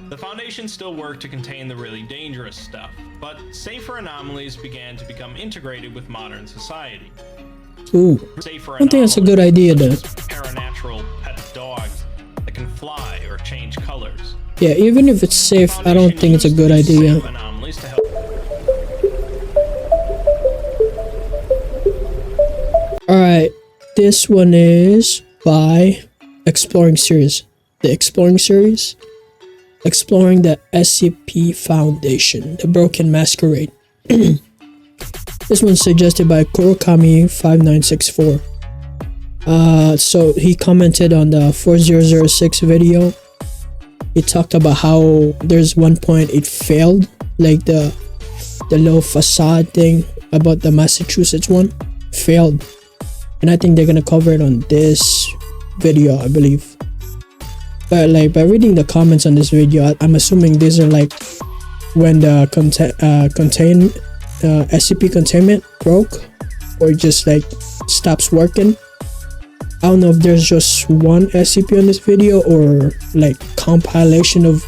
The Foundation still worked to contain the really dangerous stuff, but safer anomalies began to become integrated with modern society. Ooh, Safer I don't think that's a good idea though. Paranatural pet dogs that can fly or change colors. Yeah, even if it's safe, I don't think it's a good idea. Anomalies to help. Alright, this one is by Exploring Series. The Exploring Series? Exploring the SCP Foundation, the Broken Masquerade. This one's suggested by Kurokami5964. So he commented on the 4006 video. He talked about how there's one point it failed, like the little facade thing about the Massachusetts one failed, and I think they're gonna cover it on this video, I believe. But like by reading the comments on this video, I'm assuming these are like when the SCP containment broke or just like stops working. I don't know if there's just one SCP on this video or like compilation of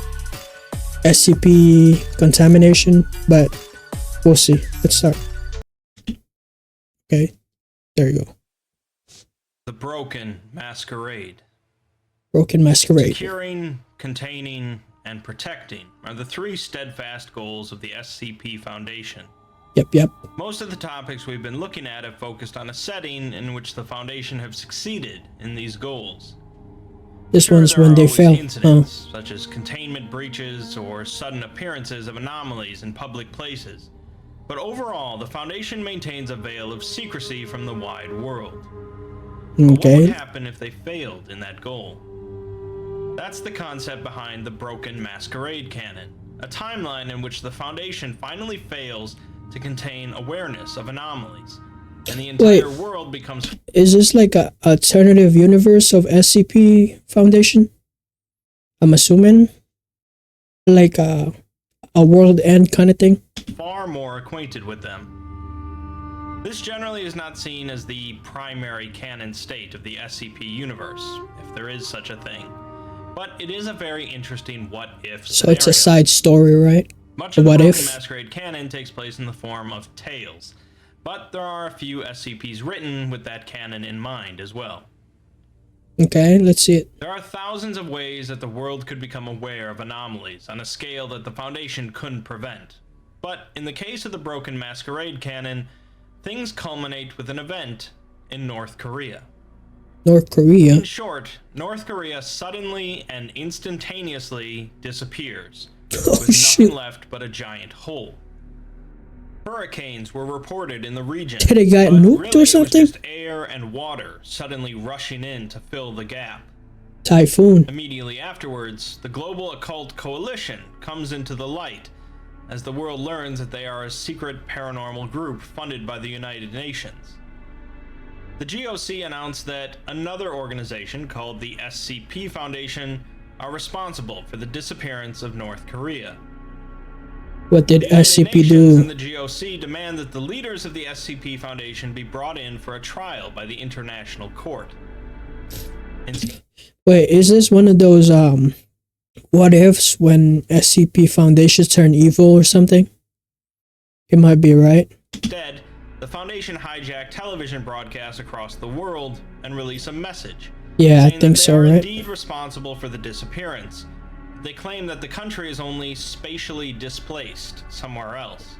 SCP contamination, but we'll see. Let's start. Okay, there you go. The Broken Masquerade. Broken Masquerade. Securing, containing, and protecting are the three steadfast goals of the SCP Foundation. Yep. Most of the topics we've been looking at have focused on a setting in which the Foundation have succeeded in these goals. This one's when they fail. Incidents such as containment breaches or sudden appearances of anomalies in public places. But overall, the Foundation maintains a veil of secrecy from the wide world. But what would happen if they failed in that goal? That's the concept behind the Broken Masquerade canon, a timeline in which the Foundation finally fails to contain awareness of anomalies, and the entire world becomes... Is this like a alternative universe of SCP Foundation? I'm assuming? Like a world end kind of thing? Far more acquainted with them. This generally is not seen as the primary canon state of the SCP universe, if there is such a thing. But it is a very interesting what-if scenario. So it's a side story, right? Much of the Broken Masquerade canon takes place in the form of tales, but there are a few SCPs written with that canon in mind as well. Okay, let's see it. There are thousands of ways that the world could become aware of anomalies on a scale that the Foundation couldn't prevent. But in the case of the Broken Masquerade canon, things culminate with an event in North Korea. North Korea? In short, North Korea suddenly and instantaneously disappears. With nothing left but a giant hole. Hurricanes were reported in the region. Did it get nuked or something? It was just air and water suddenly rushing in to fill the gap. Typhoon. Immediately afterwards, the Global Occult Coalition comes into the light as the world learns that they are a secret paranormal group funded by the United Nations. The GOC announced that another organization called the SCP Foundation are responsible for the disappearance of North Korea. What did SCP Nations do? And the GOC demand that the leaders of the SCP Foundation be brought in for a trial by the International Court. Wait, is this one of those what ifs when SCP Foundations turn evil or something? It might be, right? Instead, the Foundation hijacked television broadcasts across the world and release a message. Yeah, I think so, right? Indeed responsible for the disappearance. They claim that the country is only spatially displaced somewhere else.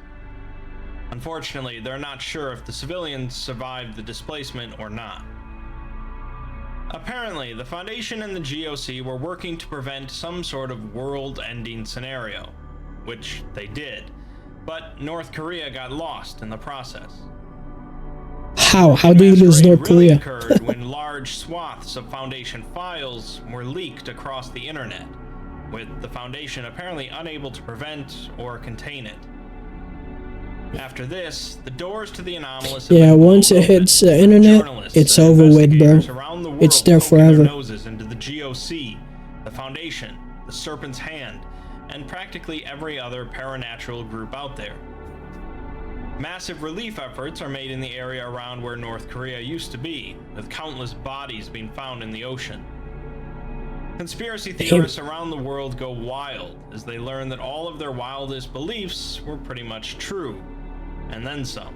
Unfortunately, they're not sure if the civilians survived the displacement or not. Apparently, the Foundation and the GOC were working to prevent some sort of world-ending scenario, which they did, but North Korea got lost in the process. How do you lose North Korea? Occurred when large swaths of Foundation files were leaked across the internet, with the Foundation apparently unable to prevent or contain it. After this, the doors to the anomalous... Yeah, once it hits the internet, it's over with, bro. It's there forever. Noses into the GOC, the Foundation, the Serpent's Hand, and practically every other paranatural group out there. Massive relief efforts are made in the area around where North Korea used to be, with countless bodies being found in the ocean. Conspiracy theorists around the world go wild as they learn that all of their wildest beliefs were pretty much true, and then some.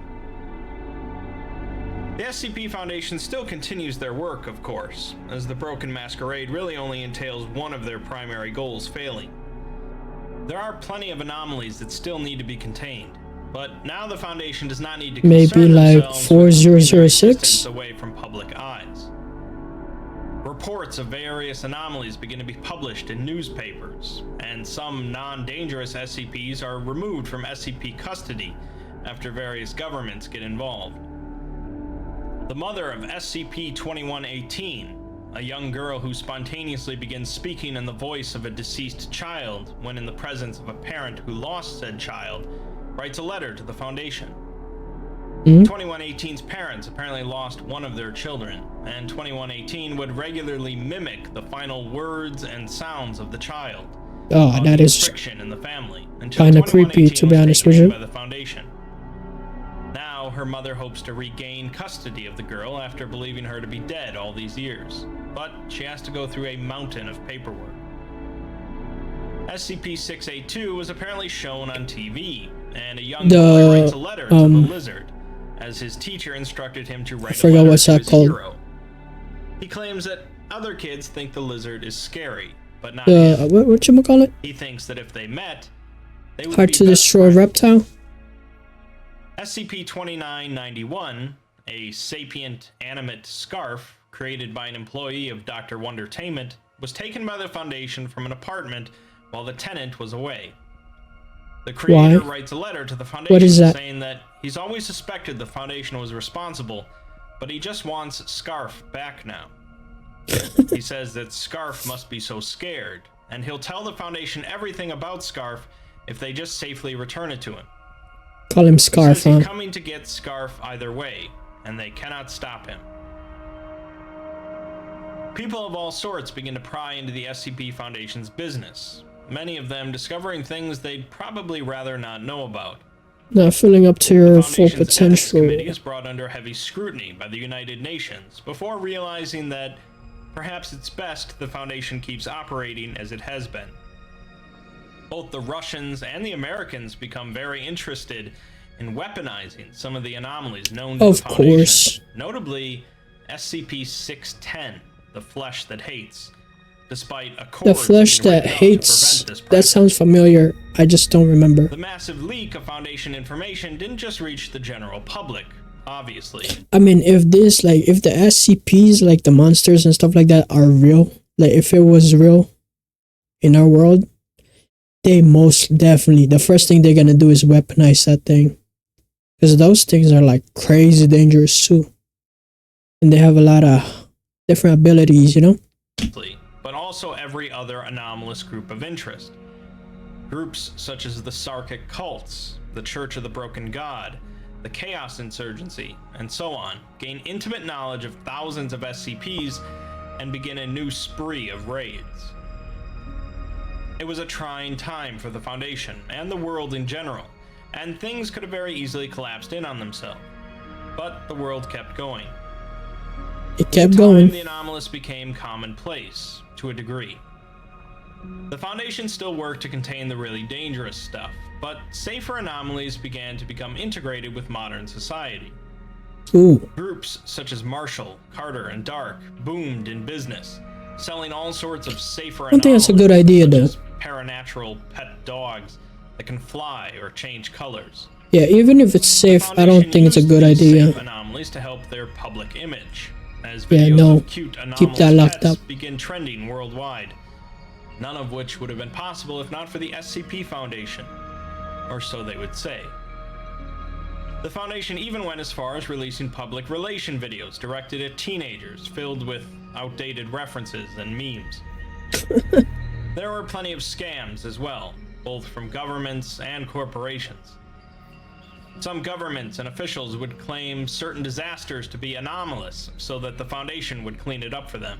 The SCP Foundation still continues their work, of course, as the Broken Masquerade really only entails one of their primary goals failing. There are plenty of anomalies that still need to be contained, but now the Foundation does not need to maybe like 4006 away from public eyes. Reports of various anomalies begin to be published in newspapers, and some non-dangerous SCPs are removed from SCP custody after various governments get involved. The mother of SCP-2118, a young girl who spontaneously begins speaking in the voice of a deceased child when in the presence of a parent who lost said child, writes a letter to the Foundation. 2118's parents apparently lost one of their children, and 2118 would regularly mimic the final words and sounds of the child. Oh, that is friction in the family kind of creepy, to be honest with you. By the Foundation. Now, her mother hopes to regain custody of the girl after believing her to be dead all these years, but she has to go through a mountain of paperwork. SCP-682 was apparently shown on TV, and a young boy writes a letter to the lizard, as his teacher instructed him to write a letter to his hero. He claims that other kids think the lizard is scary, but not him. Whatchamacallit? He thinks that if they met, they would Hard be to destroy friends. reptile? SCP-2991, a sapient animate scarf created by an employee of Dr. Wondertainment, was taken by the Foundation from an apartment while the tenant was away. The creator writes a letter to the Foundation saying that he's always suspected the Foundation was responsible, but he just wants Scarf back now. He says that Scarf must be so scared, and he'll tell the Foundation everything about Scarf if they just safely return it to him. Call him Scarf, he says he's coming to get Scarf either way, and they cannot stop him. People of all sorts begin to pry into the SCP Foundation's business, many of them discovering things they'd probably rather not know about. Not filling up to your full potential. The committee is brought under heavy scrutiny by the United Nations before realizing that perhaps it's best the Foundation keeps operating as it has been. Both the Russians and the Americans become very interested in weaponizing some of the anomalies known to the Foundation. Of course. Notably, SCP-610, the flesh that hates. Despite a the flesh that hates, that sounds familiar, I just don't remember. The massive leak of Foundation information didn't just reach the general public, obviously. I mean, if this, like, if the SCPs, like the monsters and stuff like that are real, like if it was real in our world, they most definitely, the first thing they're gonna do is weaponize that thing. Because those things are like crazy dangerous too. And they have a lot of different abilities, you know? But also every other anomalous group of interest. Groups such as the Sarkic cults, the Church of the Broken God, the Chaos Insurgency, and so on, gain intimate knowledge of thousands of SCPs and begin a new spree of raids. It was a trying time for the Foundation and the world in general, and things could have very easily collapsed in on themselves. But the world kept going. It kept going. The anomalous became commonplace, to a degree. The Foundation still worked to contain the really dangerous stuff, but safer anomalies began to become integrated with modern society. Ooh. Groups such as Marshall, Carter, and Dark boomed in business, selling all sorts of safer anomalies. I think that's a good idea, though. Paranatural pet dogs that can fly or change colors. Yeah, even if it's safe, I don't think it's a good idea. Anomalies to help their public image, as videos of cute anomalous keep that locked up. Begin trending worldwide. None of which would have been possible if not for the SCP Foundation, or so they would say. The Foundation even went as far as releasing public relation videos directed at teenagers, filled with outdated references and memes. There were plenty of scams as well, both from governments and corporations. Some governments and officials would claim certain disasters to be anomalous so that the Foundation would clean it up for them,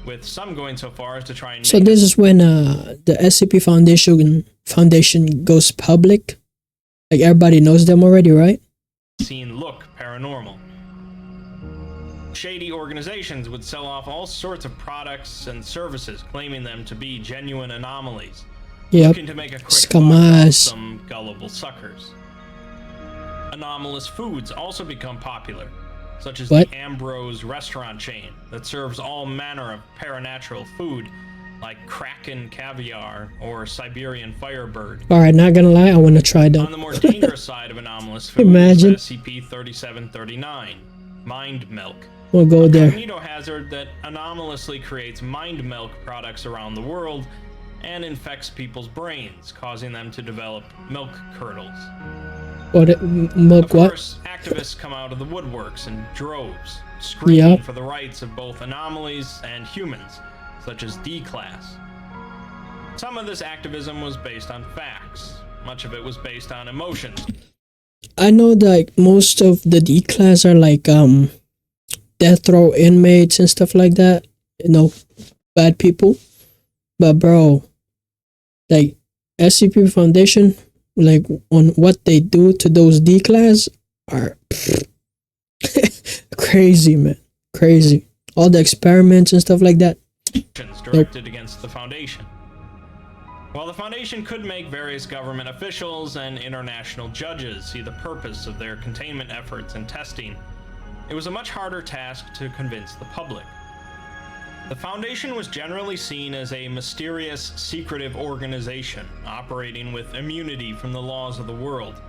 with some going so far as to try and... So this is when the SCP Foundation goes public? Like everybody knows them already, right? Scene look paranormal. Shady organizations would sell off all sorts of products and services, claiming them to be genuine anomalies, looking to make a quick buck off some gullible suckers. Anomalous foods also become popular, such as the Ambrose restaurant chain that serves all manner of paranatural food, like Kraken caviar or Siberian firebird. Alright, not gonna lie, I wanna try that. On the more dangerous side of anomalous foods, Imagine. SCP-3739, mind milk. We'll go there. A cognito hazard that anomalously creates mind milk products around the world and infects people's brains, causing them to develop milk curdles. Milk of course, activists come out of the woodworks in droves, screaming for the rights of both anomalies and humans, such as D-Class. Some of this activism was based on facts. Much of it was based on emotions. I know that most of the D-Class are like death row inmates and stuff like that. You know, bad people. But bro, like SCP Foundation, like on what they do to those D-Class are crazy, man. Crazy. All the experiments and stuff like that. Directed against the Foundation. While the Foundation could make various government officials and international judges see the purpose of their containment efforts and testing, it was a much harder task to convince the public. The Foundation was generally seen as a mysterious, secretive organization operating with immunity from the laws of the world.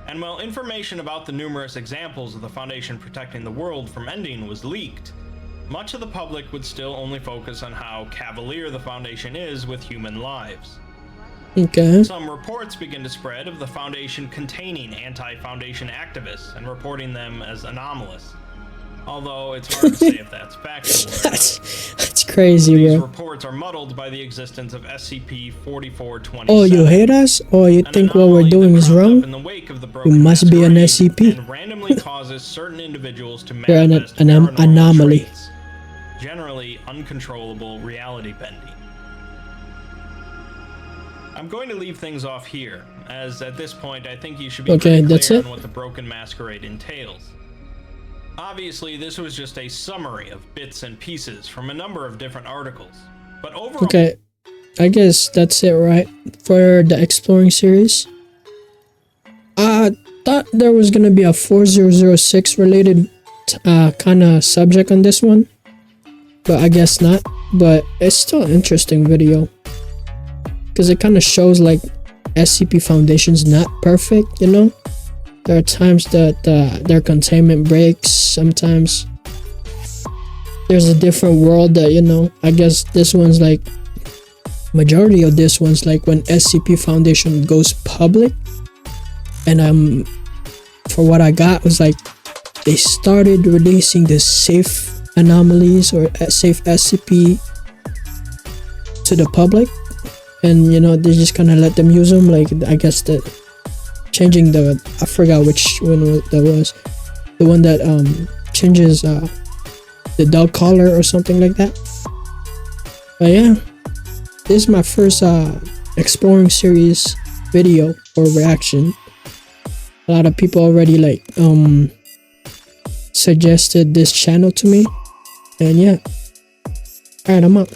And while information about the numerous examples of the Foundation protecting the world from ending was leaked, much of the public would still only focus on how cavalier the Foundation is with human lives. Okay. Some reports begin to spread of the Foundation containing anti-Foundation activists and reporting them as anomalous. Although it's hard to say if that's factual. That's crazy, These bro. reports are muddled by the existence of SCP-4427. Oh, you hate us? Or you think what we're doing is wrong? You must be an SCP. And randomly causes certain individuals to You're manifest an anomaly. traits, generally uncontrollable reality bending. I'm going to leave things off here, as at this point I think you should be pretty clear on what the Broken Masquerade entails. Obviously, this was just a summary of bits and pieces from a number of different articles, but overall... Okay, I guess that's it, right? For the Exploring series. I thought there was gonna be a 4006 related kind of subject on this one, but I guess not. But it's still an interesting video, because it kind of shows like SCP Foundation's not perfect, you know? There are times that their containment breaks. Sometimes there's a different world that, you know, I guess this one's like, majority of this one's like when SCP Foundation goes public. And for what I got was like, they started releasing the safe anomalies or safe SCP to the public. And, you know, they just kind of let them use them. Like, I guess that changing the, I forgot which one that was, the one that changes the dog collar or something like that. But yeah, this is my first Exploring series video or reaction. A lot of people already like suggested this channel to me, and yeah. Alright, I'm out.